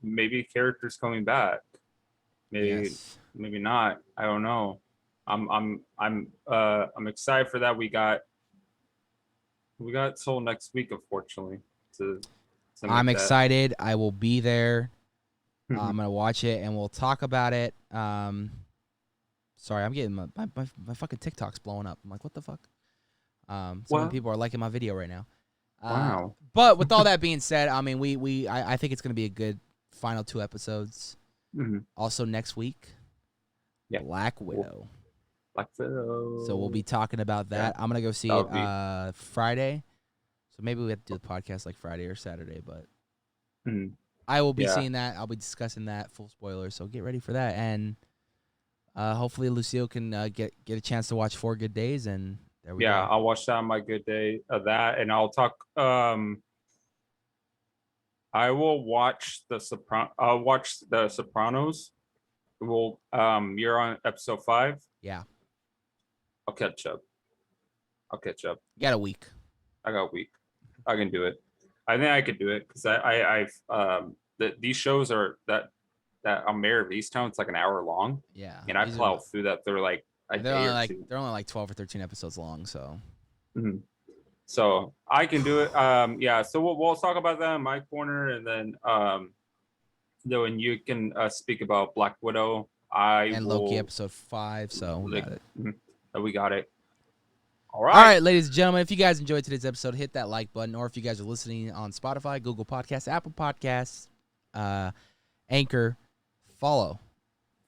Speaker 3: maybe characters coming back, maybe
Speaker 2: Yes.
Speaker 3: maybe not, I don't know. I'm excited for that. We got till next week, unfortunately, to
Speaker 2: I'm
Speaker 3: make that.
Speaker 2: excited. I will be there. I'm going to watch it, and we'll talk about it. Sorry, I'm getting my fucking TikTok's blowing up. I'm like, what the fuck? So many people are liking my video right now.
Speaker 3: Wow.
Speaker 2: But with all that being said, I mean, I think it's going to be a good final 2 episodes. Also next week, Black Widow. So we'll be talking about that. I'm going to go see it Friday. So maybe we have to do the podcast like Friday or Saturday, but I will be
Speaker 3: Yeah.
Speaker 2: seeing that. I'll be discussing that. Full spoiler, so get ready for that. And hopefully Lucille can get a chance to watch 4 Good Days, and there we
Speaker 3: Yeah,
Speaker 2: go.
Speaker 3: I'll watch that on my good day of that, and I'll talk. I will watch I'll watch the Sopranos. You're on episode 5.
Speaker 2: Yeah,
Speaker 3: I'll catch up.
Speaker 2: you got a week.
Speaker 3: I got a week. I can do it. I think I could do it because these shows are that on Mayor of Easttown. It's like an hour long,
Speaker 2: Yeah,
Speaker 3: and I
Speaker 2: these
Speaker 3: plow through that. They're like a
Speaker 2: they're
Speaker 3: day
Speaker 2: only
Speaker 3: or
Speaker 2: like
Speaker 3: two.
Speaker 2: they're only like 12 or 13 episodes long. So
Speaker 3: Mhm. So I can do it. Yeah. So we'll talk about that in my corner, and then when you can speak about Black Widow,
Speaker 2: and Loki episode 5. So we got it.
Speaker 3: We got it. All
Speaker 2: All
Speaker 3: right.
Speaker 2: right, ladies and gentlemen, if you guys enjoyed today's episode, hit that like button. Or if you guys are listening on Spotify, Google Podcasts, Apple Podcasts, Anchor, follow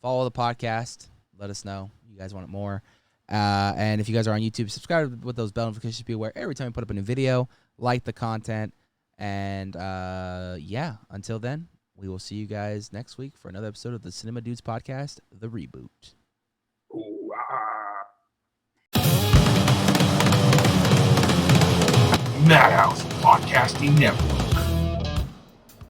Speaker 2: the podcast. Let us know you guys want it more. And if you guys are on YouTube, subscribe with those bell notifications to be aware every time we put up a new video. Like the content. And yeah, until then, we will see you guys next week for another episode of the Cinema Dudes Podcast, The Reboot.
Speaker 3: Ooh,
Speaker 1: Madhouse Podcasting Network.